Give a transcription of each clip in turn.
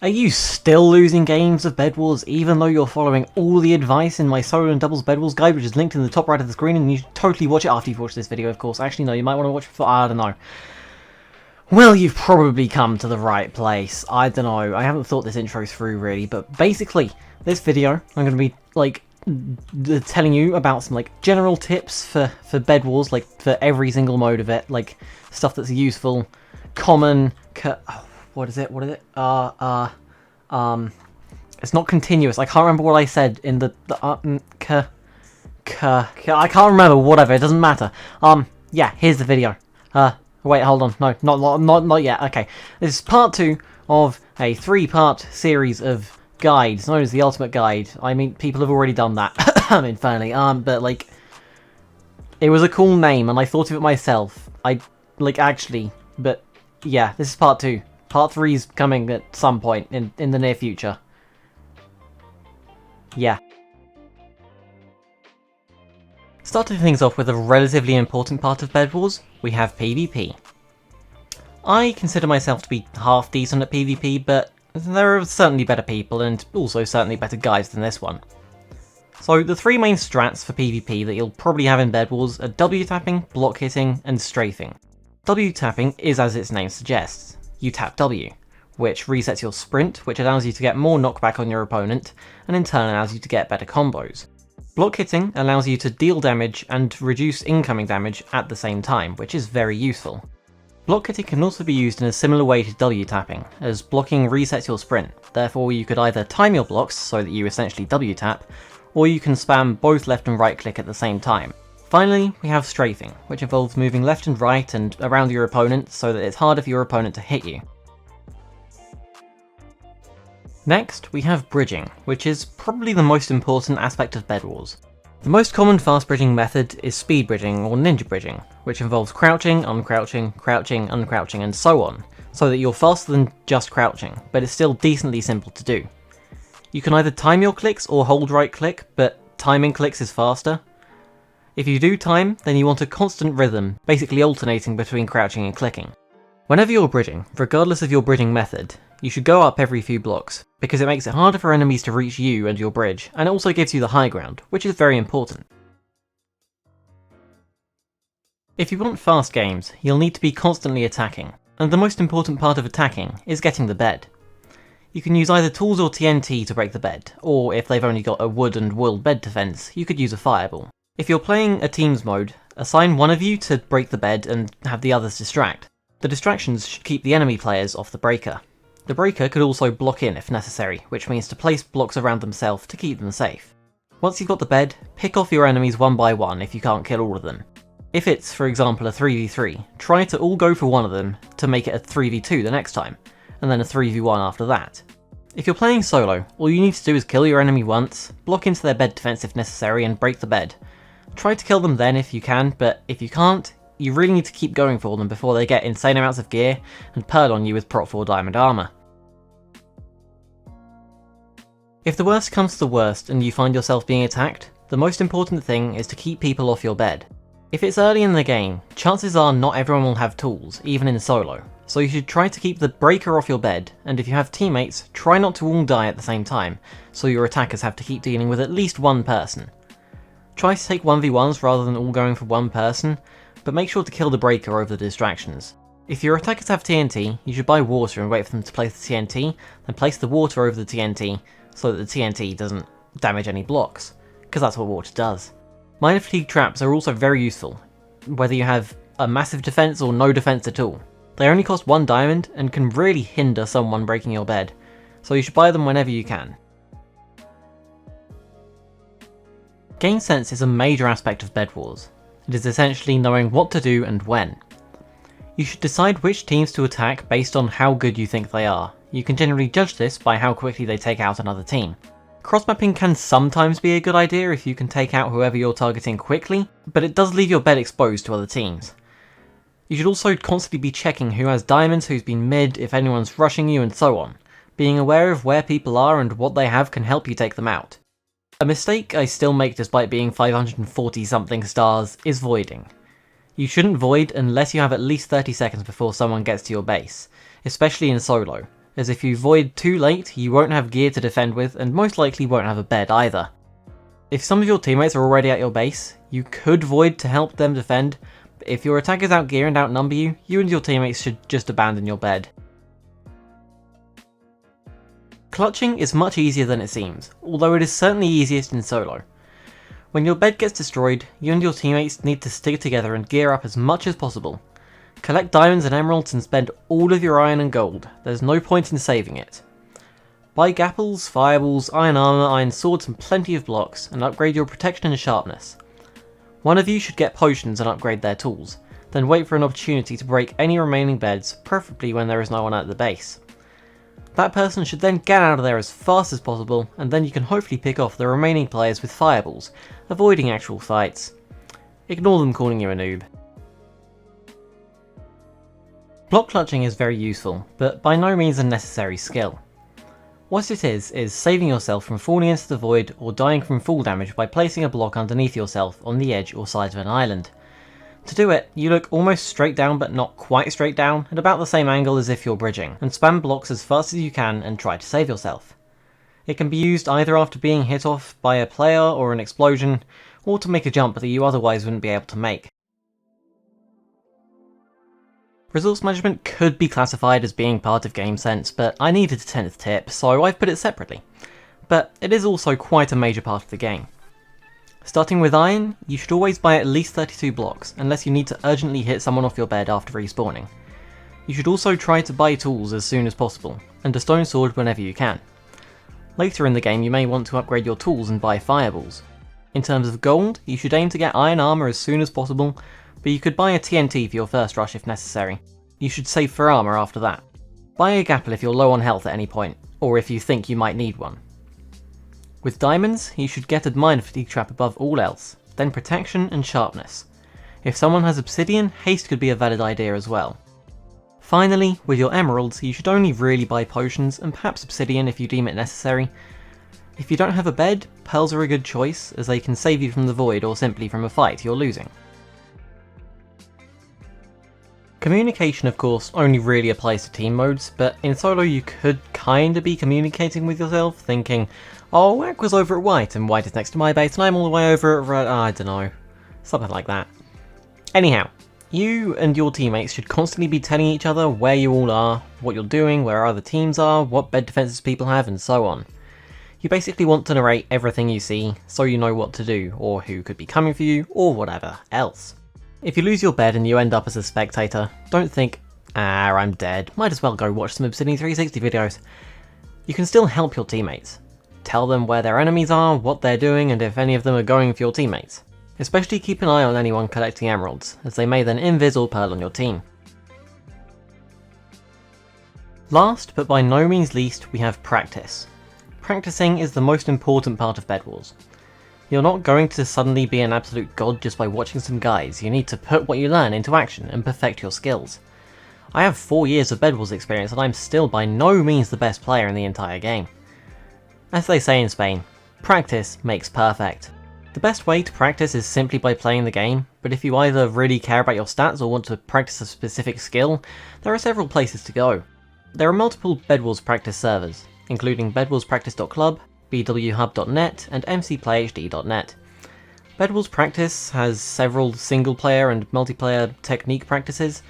Are you still losing games of Bed Wars even though you're following all the advice in my solo and doubles Bed Wars guide, which is linked in the top right of the screen, and you should totally watch it after you've watched this video, of course. Actually, no, you might want to watch it before, I don't know. Well, you've probably come to the right place. I don't know, I haven't thought this intro through really, but basically, this video, I'm going to be, telling you about some, general tips for Bed Wars, for every single mode of it, stuff that's useful, common, what is it? It's not continuous. I can't remember what I said in I can't remember, whatever, it doesn't matter. Yeah, here's the video. Wait, hold on, no, not yet, okay. This is part 2 of a 3-part series of guides, known as the Ultimate Guide. I mean, people have already done that, I mean, fairly, but, it was a cool name, and I thought of it myself. But, yeah, this is part 2. Part 3's coming at some point in the near future. Yeah. Starting things off with a relatively important part of Bed Wars, we have PvP. I consider myself to be half decent at PvP, but there are certainly better people and also certainly better guides than this one. So the 3 main strats for PvP that you'll probably have in Bed Wars are W-tapping, block hitting, and strafing. W-tapping is as its name suggests. You tap W, which resets your sprint, which allows you to get more knockback on your opponent, and in turn allows you to get better combos. Block hitting allows you to deal damage and reduce incoming damage at the same time, which is very useful. Block hitting can also be used in a similar way to W tapping, as blocking resets your sprint, therefore you could either time your blocks so that you essentially W tap, or you can spam both left and right click at the same time. Finally, we have strafing, which involves moving left and right and around your opponent so that it's harder for your opponent to hit you. Next, we have bridging, which is probably the most important aspect of Bed Wars. The most common fast bridging method is speed bridging or ninja bridging, which involves crouching, uncrouching, crouching, uncrouching, and so on, so that you're faster than just crouching, but it's still decently simple to do. You can either time your clicks or hold right click, but timing clicks is faster. If you do time, then you want a constant rhythm, basically alternating between crouching and clicking. Whenever you're bridging, regardless of your bridging method, you should go up every few blocks, because it makes it harder for enemies to reach you and your bridge, and it also gives you the high ground, which is very important. If you want fast games, you'll need to be constantly attacking, and the most important part of attacking is getting the bed. You can use either tools or TNT to break the bed, or if they've only got a wood and wool bed defense, you could use a fireball. If you're playing a teams mode, assign one of you to break the bed and have the others distract. The distractions should keep the enemy players off the breaker. The breaker could also block in if necessary, which means to place blocks around themselves to keep them safe. Once you've got the bed, pick off your enemies one by one if you can't kill all of them. If it's, for example, a 3v3, try to all go for one of them to make it a 3v2 the next time, and then a 3v1 after that. If you're playing solo, all you need to do is kill your enemy once, block into their bed defense if necessary, and break the bed. Try to kill them then if you can, but if you can't, you really need to keep going for them before they get insane amounts of gear and purl on you with Prot 4 diamond armour. If the worst comes to the worst and you find yourself being attacked, the most important thing is to keep people off your bed. If it's early in the game, chances are not everyone will have tools, even in solo, so you should try to keep the breaker off your bed, and if you have teammates, try not to all die at the same time, so your attackers have to keep dealing with at least one person. Try to take 1v1s rather than all going for one person, but make sure to kill the breaker over the distractions. If your attackers have TNT, you should buy water and wait for them to place the TNT, then place the water over the TNT so that the TNT doesn't damage any blocks, because that's what water does. Minor fatigue traps are also very useful, whether you have a massive defense or no defense at all. They only cost 1 diamond and can really hinder someone breaking your bed, so you should buy them whenever you can. Gamesense is a major aspect of Bed Wars. It is essentially knowing what to do and when. You should decide which teams to attack based on how good you think they are. You can generally judge this by how quickly they take out another team. Cross-mapping can sometimes be a good idea if you can take out whoever you're targeting quickly, but it does leave your bed exposed to other teams. You should also constantly be checking who has diamonds, who's been mid, if anyone's rushing you, and so on. Being aware of where people are and what they have can help you take them out. A mistake I still make despite being 540 something stars is voiding. You shouldn't void unless you have at least 30 seconds before someone gets to your base, especially in solo, as if you void too late, you won't have gear to defend with, and most likely won't have a bed either. If some of your teammates are already at your base, you could void to help them defend, but if your attackers outgear and outnumber you, you and your teammates should just abandon your bed. Clutching is much easier than it seems, although it is certainly easiest in solo. When your bed gets destroyed, you and your teammates need to stick together and gear up as much as possible. Collect diamonds and emeralds and spend all of your iron and gold, there's no point in saving it. Buy gapples, fireballs, iron armour, iron swords and plenty of blocks, and upgrade your protection and sharpness. One of you should get potions and upgrade their tools, then wait for an opportunity to break any remaining beds, preferably when there is no one at the base. That person should then get out of there as fast as possible, and then you can hopefully pick off the remaining players with fireballs, avoiding actual fights. Ignore them calling you a noob. Block clutching is very useful, but by no means a necessary skill. What it is saving yourself from falling into the void or dying from fall damage by placing a block underneath yourself on the edge or side of an island. To do it, you look almost straight down but not quite straight down, at about the same angle as if you're bridging, and spam blocks as fast as you can and try to save yourself. It can be used either after being hit off by a player or an explosion, or to make a jump that you otherwise wouldn't be able to make. Resource management could be classified as being part of Gamesense, but I needed a 10th tip, so I've put it separately. But it is also quite a major part of the game. Starting with iron, you should always buy at least 32 blocks, unless you need to urgently hit someone off your bed after respawning. You should also try to buy tools as soon as possible, and a stone sword whenever you can. Later in the game you may want to upgrade your tools and buy fireballs. In terms of gold, you should aim to get iron armour as soon as possible, but you could buy a TNT for your first rush if necessary. You should save for armour after that. Buy a gapple if you're low on health at any point, or if you think you might need one. With diamonds, you should get a mine fatigue trap above all else, then protection and sharpness. If someone has obsidian, haste could be a valid idea as well. Finally, with your emeralds, you should only really buy potions and perhaps obsidian if you deem it necessary. If you don't have a bed, pearls are a good choice, as they can save you from the void or simply from a fight you're losing. Communication, of course, only really applies to team modes, but in solo you could kinda be communicating with yourself, thinking, oh, Aqua's over at White, and White is next to my base, and I'm all the way over at Red, I don't know. Something like that. Anyhow, you and your teammates should constantly be telling each other where you all are, what you're doing, where other teams are, what bed defenses people have, and so on. You basically want to narrate everything you see, so you know what to do, or who could be coming for you, or whatever else. If you lose your bed and you end up as a spectator, don't think, I'm dead, might as well go watch some Obsidian 360 videos. You can still help your teammates. Tell them where their enemies are, what they're doing, and if any of them are going for your teammates. Especially keep an eye on anyone collecting emeralds, as they may then invis or pearl on your team. Last, but by no means least, we have practice. Practicing is the most important part of Bed Wars. You're not going to suddenly be an absolute god just by watching some guys, you need to put what you learn into action and perfect your skills. I have 4 years of Bed Wars experience and I'm still by no means the best player in the entire game. As they say in Spain, practice makes perfect. The best way to practice is simply by playing the game, but if you either really care about your stats or want to practice a specific skill, there are several places to go. There are multiple Bed Wars practice servers, including bedwarspractice.club, bwhub.net and mcplayhd.net. Bed Wars Practice has several single-player and multiplayer technique practices,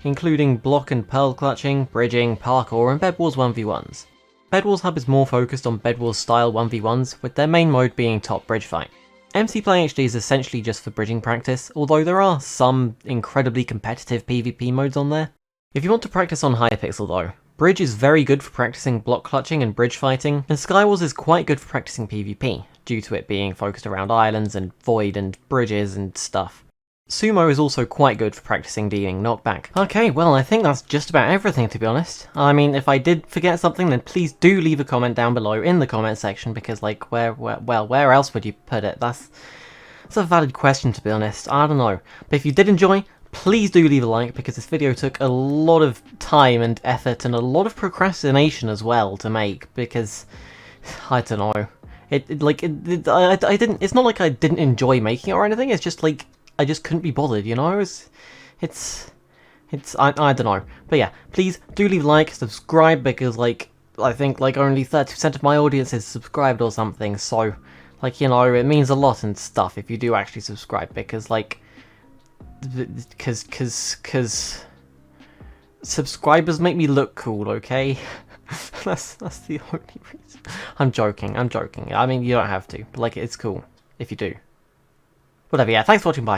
including block and pearl clutching, bridging, parkour and Bed Wars 1v1s. Bed Wars Hub is more focused on Bed Wars style 1v1s, with their main mode being top bridge fight. mcplayhd is essentially just for bridging practice, although there are some incredibly competitive PvP modes on there. If you want to practice on Hypixel though, Bridge is very good for practicing block clutching and bridge fighting, and Skywars is quite good for practicing PvP, due to it being focused around islands and void and bridges and stuff. Sumo is also quite good for practicing dealing knockback. Okay, well I think that's just about everything to be honest. I mean, if I did forget something then please do leave a comment down below in the comment section, because like where else would you put it? That's a valid question to be honest, I don't know. But if you did enjoy, please do leave a like, because this video took a lot of time and effort and a lot of procrastination as well to make, because I don't know. It's not like I didn't enjoy making it or anything, it's just like I just couldn't be bothered, you know? I don't know. But yeah, please do leave a like, subscribe, because like I think like only 30% of my audience is subscribed or something, so like, you know, it means a lot and stuff if you do actually subscribe, because like, cause subscribers make me look cool, okay? that's the only reason. I'm joking. I mean, you don't have to, but like, it's cool if you do. Whatever, yeah, thanks for watching, bye.